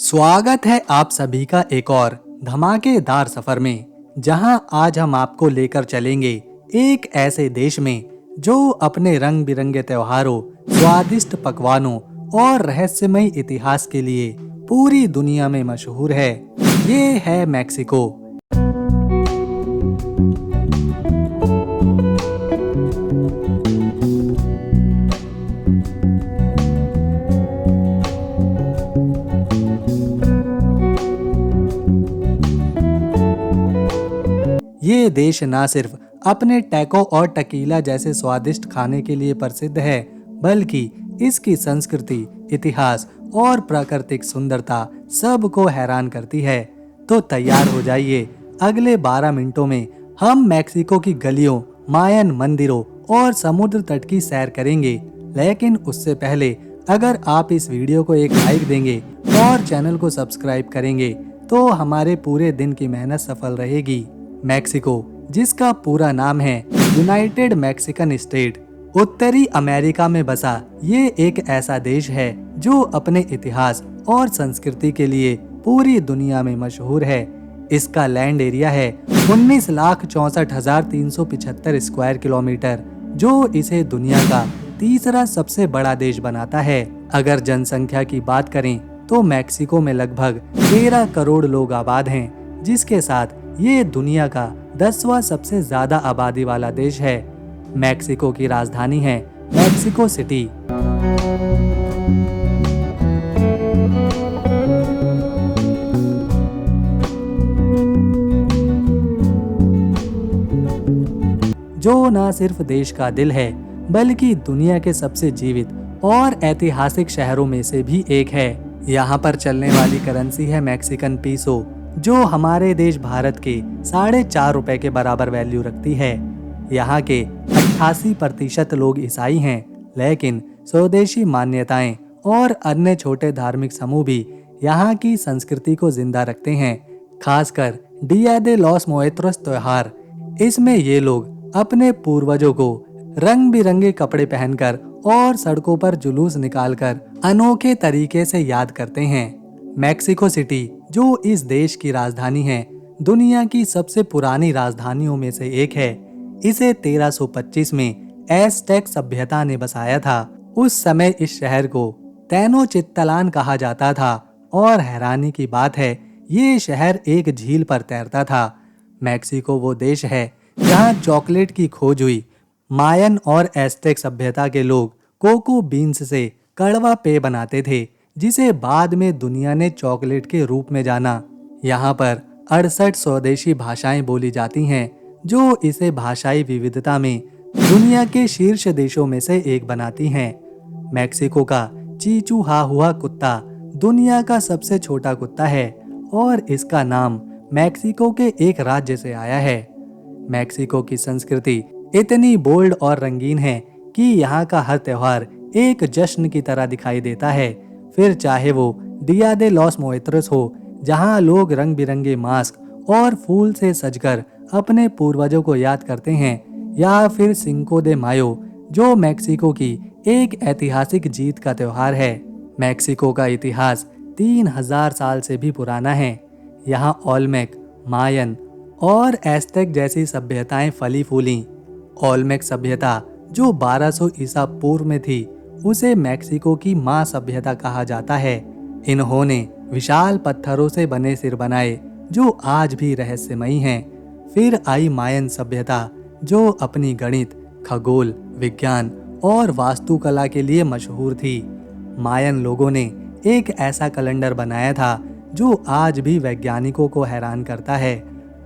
स्वागत है आप सभी का एक और धमाकेदार सफर में, जहां आज हम आपको लेकर चलेंगे एक ऐसे देश में जो अपने रंग बिरंगे त्योहारों, स्वादिष्ट पकवानों और रहस्यमय इतिहास के लिए पूरी दुनिया में मशहूर है। ये है मैक्सिको। ये देश न सिर्फ अपने टैको और टकीला जैसे स्वादिष्ट खाने के लिए प्रसिद्ध है, बल्कि इसकी संस्कृति, इतिहास और प्राकृतिक सुंदरता सबको हैरान करती है। तो तैयार हो जाइए, अगले 12 मिनटों में हम मैक्सिको की गलियों, मायन मंदिरों और समुद्र तट की सैर करेंगे। लेकिन उससे पहले अगर आप इस वीडियो को एक लाइक देंगे और चैनल को सब्सक्राइब करेंगे तो हमारे पूरे दिन की मेहनत सफल रहेगी। मैक्सिको, जिसका पूरा नाम है यूनाइटेड मैक्सिकन स्टेट, उत्तरी अमेरिका में बसा ये एक ऐसा देश है जो अपने इतिहास और संस्कृति के लिए पूरी दुनिया में मशहूर है। इसका लैंड एरिया है 19,64,375 स्क्वायर किलोमीटर, जो इसे दुनिया का तीसरा सबसे बड़ा देश बनाता है। अगर जनसंख्या की बात करें तो मैक्सिको में लगभग 13 करोड़ लोग आबाद हैं, जिसके साथ ये दुनिया का 10वां सबसे ज्यादा आबादी वाला देश है। मैक्सिको की राजधानी है मैक्सिको सिटी। जो न सिर्फ देश का दिल है, बल्कि दुनिया के सबसे जीवित और ऐतिहासिक शहरों में से भी एक है। यहाँ पर चलने वाली करेंसी है मैक्सिकन पीसो, जो हमारे देश भारत के 4.5 रुपए के बराबर वैल्यू रखती है। यहाँ के 88% लोग ईसाई हैं, लेकिन स्वदेशी मान्यताएं और अन्य छोटे धार्मिक समूह भी यहाँ की संस्कृति को जिंदा रखते हैं। खासकर डिया दे लॉस मुएर्तोस त्योहार, इसमें ये लोग अपने पूर्वजों को रंग बिरंगे कपड़े पहनकर और सड़कों पर जुलूस निकालकर अनोखे तरीके से याद करते हैं। मैक्सिको सिटी, जो इस देश की राजधानी है, दुनिया की सबसे पुरानी राजधानियों में से एक है। इसे 1325 में एज़टेक सभ्यता ने बसाया था। उस समय इस शहर को तेनोचित्तलान कहा जाता था और हैरानी की बात है, ये शहर एक झील पर तैरता था। मैक्सिको वो देश है जहाँ चॉकलेट की खोज हुई। मायन और एज़टेक सभ्यता के लोग कोको बीन्स से कड़वा पेय बनाते थे, जिसे बाद में दुनिया ने चॉकलेट के रूप में जाना। यहाँ पर 68 स्वदेशी भाषाएं बोली जाती हैं, जो इसे भाषाई विविधता में दुनिया के शीर्ष देशों में से एक बनाती हैं। मैक्सिको का चिचुहाहुआ कुत्ता दुनिया का सबसे छोटा कुत्ता है और इसका नाम मैक्सिको के एक राज्य से आया है। मैक्सिको की संस्कृति इतनी बोल्ड और रंगीन है कि यहाँ का हर त्योहार एक जश्न की तरह दिखाई देता है। फिर चाहे वो डिया दे लॉस मुएर्तोस हो, जहाँ लोग रंग बिरंगे मास्क और फूल से सजकर अपने पूर्वजों को याद करते हैं, या फिर सिंको दे मायो, जो मैक्सिको की एक ऐतिहासिक जीत का त्योहार है। मैक्सिको का इतिहास 3000 साल से भी पुराना है। यहाँ ओल्मेक, मायन और एज़टेक जैसी सभ्यताएं फली फूली। ओल्मेक सभ्यता, जो 1200 ईसा पूर्व में थी, उसे मैक्सिको की माँ सभ्यता कहा जाता है। इन्होंने विशाल पत्थरों से बने सिर बनाए, जो आज भी रहस्यमयी हैं। फिर आई मायन सभ्यता, जो अपनी गणित, खगोल विज्ञान और वास्तुकला के लिए मशहूर थी। मायन लोगों ने एक ऐसा कैलेंडर बनाया था जो आज भी वैज्ञानिकों को हैरान करता है।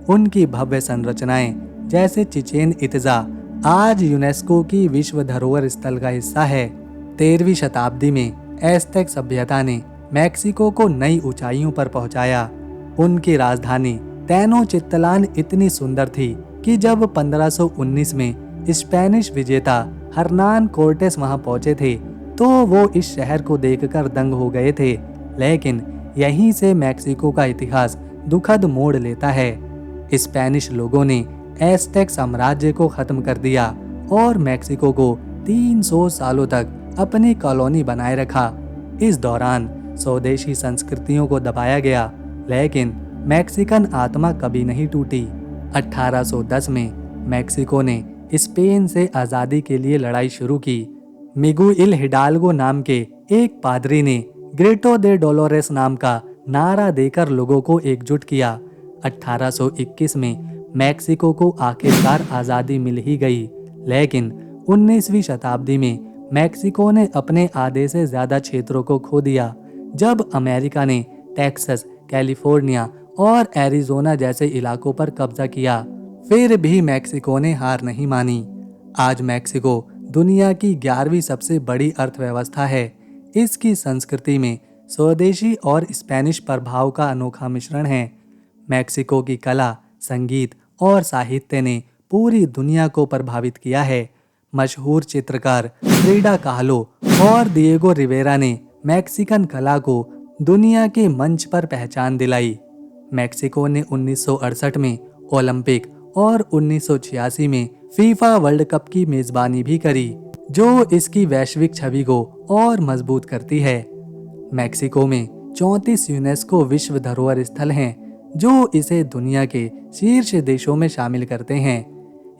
उनकी भव्य संरचनाएं, जैसे चिचेन इत्जा, आज यूनेस्को की विश्व धरोहर स्थल का हिस्सा है। 13वीं शताब्दी में एज़टेक सभ्यता ने मैक्सिको को नई ऊंचाइयों पर पहुंचाया। उनकी राजधानी तेनोचित्तलान इतनी सुंदर थी कि जब 1519 में स्पेनिश विजेता हर्नान कोर्टेस वहां पहुंचे थे, तो वो इस शहर को देखकर दंग हो गए थे। लेकिन यहीं से मैक्सिको का इतिहास दुखद मोड़ लेता है। स्पेनिश लोगों ने एज़टेक साम्राज्य को खत्म कर दिया और मैक्सिको को 300 सालों तक अपनी कॉलोनी बनाए रखा। इस दौरान स्वदेशी संस्कृतियों को दबाया गया, लेकिन मैक्सिकन आत्मा कभी नहीं टूटी। 1810 में मैक्सिको ने स्पेन से आज़ादी के लिए लड़ाई शुरू की। मिगुएल हिडाल्गो नाम के एक पादरी ने ग्रेटो दे डोलोरेस नाम का नारा देकर लोगों को एकजुट किया। 1821 में मैक्सिको को आखिरकार आज़ादी मिल ही गई, लेकिन 19वीं शताब्दी में मैक्सिको ने अपने आधे से ज़्यादा क्षेत्रों को खो दिया जब अमेरिका ने टेक्सास, कैलिफोर्निया और एरिज़ोना जैसे इलाकों पर कब्जा किया। फिर भी मैक्सिको ने हार नहीं मानी। आज मैक्सिको दुनिया की 11वीं सबसे बड़ी अर्थव्यवस्था है। इसकी संस्कृति में स्वदेशी और स्पेनिश प्रभाव का अनोखा मिश्रण है। मैक्सिको की कला, संगीत और साहित्य ने पूरी दुनिया को प्रभावित किया है। मशहूर चित्रकार फ्रिडा काहलो और दिएगो रिवेरा ने मैक्सिकन कला को दुनिया के मंच पर पहचान दिलाई। मैक्सिको ने 1968 में ओलंपिक और 1986 में फीफा वर्ल्ड कप की मेजबानी भी करी, जो इसकी वैश्विक छवि को और मजबूत करती है। मैक्सिको में 34 यूनेस्को विश्व धरोहर स्थल हैं, जो इसे दुनिया के शीर्ष देशों में शामिल करते हैं।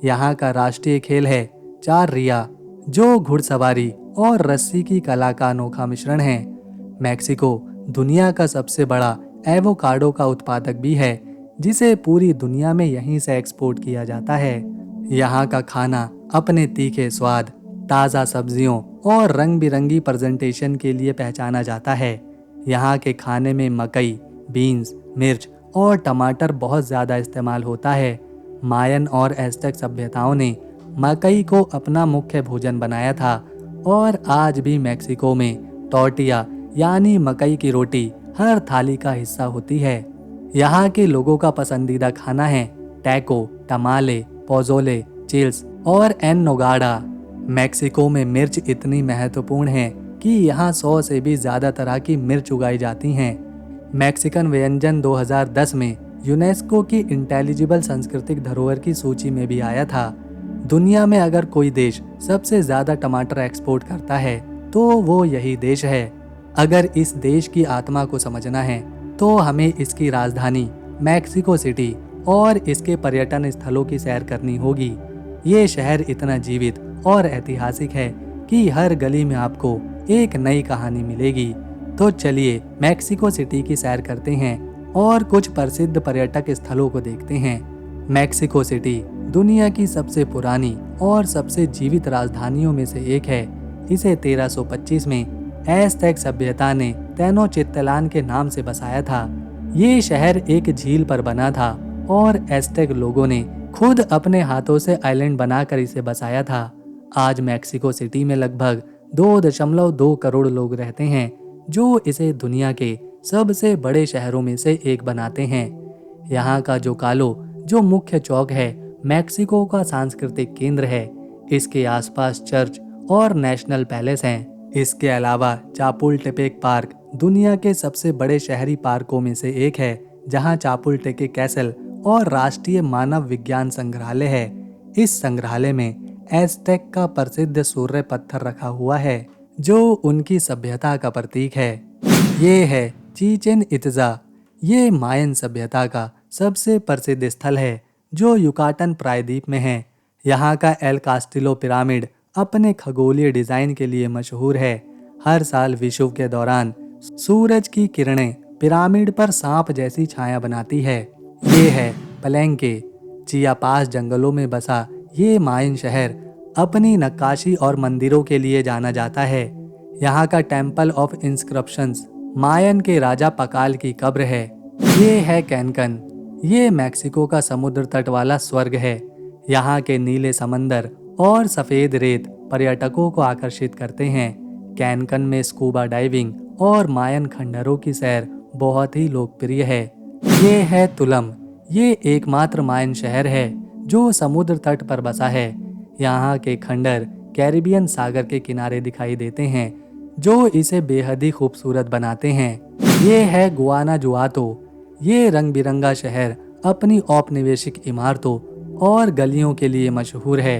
यहाँ का राष्ट्रीय खेल है चार्रिया, जो घुड़सवारी और रस्सी की कला का अनोखा मिश्रण है। मैक्सिको दुनिया का सबसे बड़ा एवोकाडो का उत्पादक भी है, जिसे पूरी दुनिया में यहीं से एक्सपोर्ट किया जाता है। यहाँ का खाना अपने तीखे स्वाद, ताज़ा सब्जियों और रंग बिरंगी प्रेजेंटेशन के लिए पहचाना जाता है। यहाँ के खाने में मकई, बीन्स, मिर्च और टमाटर बहुत ज़्यादा इस्तेमाल होता है। मायन और एज़टेक सभ्यताओं ने मकई को अपना मुख्य भोजन बनाया था और आज भी मैक्सिको में टॉर्टिया यानी मकई की रोटी हर थाली का हिस्सा होती है। यहाँ के लोगों का पसंदीदा खाना है टैको, टमाले, पोज़ोले, चिल्स और एन नोगाडा। मैक्सिको में मिर्च इतनी महत्वपूर्ण है कि यहाँ 100 से भी ज़्यादा तरह की मिर्च उगाई जाती हैं। मैक्सिकन व्यंजन 2010 में यूनेस्को की इंटेलिजिबल सांस्कृतिक धरोहर की सूची में भी आया था। दुनिया में अगर कोई देश सबसे ज़्यादा टमाटर एक्सपोर्ट करता है तो वो यही देश है। अगर इस देश की आत्मा को समझना है तो हमें इसकी राजधानी मैक्सिको सिटी और इसके पर्यटन स्थलों की सैर करनी होगी। ये शहर इतना जीवित और ऐतिहासिक है कि हर गली में आपको एक नई कहानी मिलेगी। तो चलिए मैक्सिको सिटी की सैर करते हैं और कुछ प्रसिद्ध पर्यटक स्थलों को देखते हैं। मैक्सिको सिटी दुनिया की सबसे पुरानी और सबसे जीवित राजधानियों में से एक है। इसे 1325 में एज़टेक सभ्यता ने तेनोचित्तलान के नाम से बसाया था। ये शहर एक झील पर बना था और एज़टेक लोगों ने खुद अपने हाथों से आइलैंड बनाकर इसे बसाया था। आज मैक्सिको सिटी में लगभग 2.2 करोड़ लोग रहते हैं, जो इसे दुनिया के सबसे बड़े शहरों में से एक बनाते हैं। यहाँ का जो मुख्य चौक है, मैक्सिको का सांस्कृतिक केंद्र है। इसके आसपास चर्च और नेशनल पैलेस हैं। इसके अलावा चापुलटेपेक पार्क दुनिया के सबसे बड़े शहरी पार्कों में से एक है, जहाँ चापुलटेके कैसल और राष्ट्रीय मानव विज्ञान संग्रहालय है। इस संग्रहालय में एज़टेक का प्रसिद्ध सूर्य पत्थर रखा हुआ है, जो उनकी सभ्यता का प्रतीक है। ये है चिचेन इत्जा। ये मायन सभ्यता का सबसे प्रसिद्ध स्थल है, जो युकाटन प्रायद्वीप में है। यहाँ का एल कास्टिलो पिरामिड अपने खगोलीय डिजाइन के लिए मशहूर है। हर साल विषुव के दौरान सूरज की किरणें पिरामिड पर सांप जैसी छाया बनाती है। ये है पलेंके। चियापास जंगलों में बसा ये मायन शहर अपनी नक्काशी और मंदिरों के लिए जाना जाता है। यहाँ का टेम्पल ऑफ इंस्क्रिप्शंस मायन के राजा पकाल की कब्र है। ये है कैनकन। ये मैक्सिको का समुद्र तट वाला स्वर्ग है। यहाँ के नीले समंदर और सफ़ेद रेत पर्यटकों को आकर्षित करते हैं। कैनकन में स्कूबा डाइविंग और मायन खंडरों की सैर बहुत ही लोकप्रिय है। ये है तुलम। ये एकमात्र मायन शहर है जो समुद्र तट पर बसा है। यहाँ के खंडर कैरिबियन सागर के किनारे दिखाई देते हैं, जो इसे बेहद ही खूबसूरत बनाते हैं। ये है गुआनाजुआतो। ये रंग बिरंगा शहर अपनी औपनिवेशिक इमारतों और गलियों के लिए मशहूर है।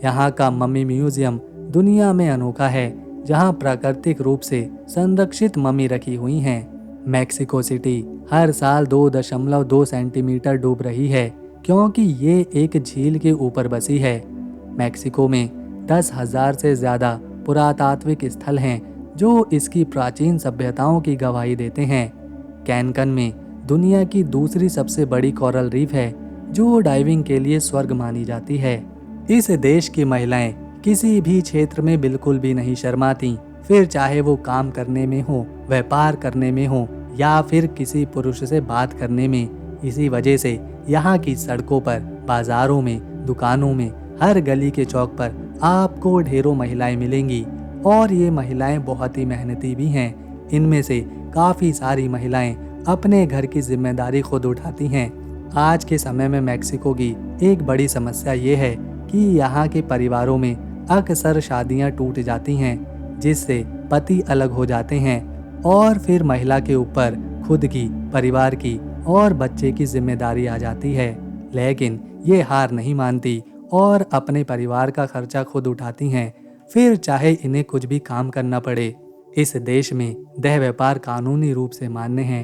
यहाँ का मम्मी म्यूजियम दुनिया में अनोखा है, जहां प्राकृतिक रूप से संरक्षित मम्मी रखी हुई हैं। मैक्सिको सिटी हर साल 2.2 सेंटीमीटर डूब रही है क्योंकि ये एक झील के ऊपर बसी है। मैक्सिको में 10,000 से ज़्यादा पुरातात्विक स्थल हैं जो इसकी प्राचीन सभ्यताओं की गवाही देते हैं। कैनकन में दुनिया की दूसरी सबसे बड़ी कोरल रीफ है जो डाइविंग के लिए स्वर्ग मानी जाती है। इस देश की महिलाएं किसी भी क्षेत्र में बिल्कुल भी नहीं शर्माती, फिर चाहे वो काम करने में हो, व्यापार करने में हो या फिर किसी पुरुष से बात करने में। इसी वजह से यहाँ की सड़कों पर, बाजारों में, दुकानों में, हर गली के चौक पर आपको ढेरों महिलाएं मिलेंगी और ये महिलाएं बहुत ही मेहनती भी हैं। इनमें से काफ़ी सारी महिलाएं अपने घर की जिम्मेदारी खुद उठाती हैं। आज के समय में मैक्सिको की एक बड़ी समस्या ये है कि यहाँ के परिवारों में अक्सर शादियाँ टूट जाती हैं, जिससे पति अलग हो जाते हैं और फिर महिला के ऊपर खुद की, परिवार की और बच्चे की जिम्मेदारी आ जाती है। लेकिन ये हार नहीं मानती और अपने परिवार का खर्चा खुद उठाती हैं, फिर चाहे इन्हें कुछ भी काम करना पड़े। इस देश में देह व्यापार कानूनी रूप से मान्य है।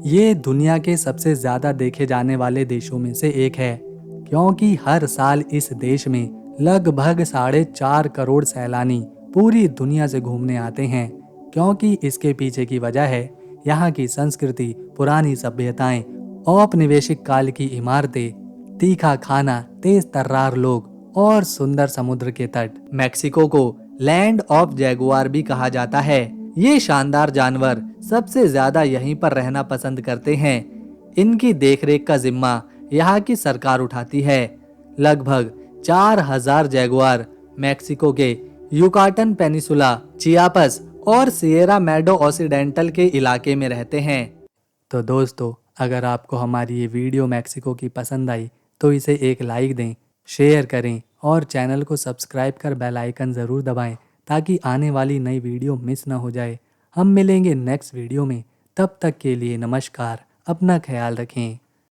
ये दुनिया के सबसे ज़्यादा देखे जाने वाले देशों में से एक है क्योंकि हर साल इस देश में लगभग 4.5 करोड़ सैलानी पूरी दुनिया से घूमने आते हैं। क्योंकि इसके पीछे की वजह है यहाँ की संस्कृति, पुरानी सभ्यताएं, औपनिवेशिक काल की इमारतें, तीखा खाना, तेज तर्रार लोग और सुंदर समुद्र के तट। मैक्सिको को लैंड ऑफ जैगुआर भी कहा जाता है। ये शानदार जानवर सबसे ज्यादा यहीं पर रहना पसंद करते हैं। इनकी देखरेख का जिम्मा यहाँ की सरकार उठाती है। लगभग 4,000 जैगुआर मैक्सिको के युकाटन पेनिसुला, चियापस और सिएरा मैडो ऑक्सीडेंटल के इलाके में रहते हैं। तो दोस्तों, अगर आपको हमारी ये वीडियो मैक्सिको की पसंद आई तो इसे एक लाइक दें, शेयर करें और चैनल को सब्सक्राइब कर बेल आइकन ज़रूर दबाएं ताकि आने वाली नई वीडियो मिस ना हो जाए। हम मिलेंगे नेक्स्ट वीडियो में, तब तक के लिए नमस्कार, अपना ख्याल रखें।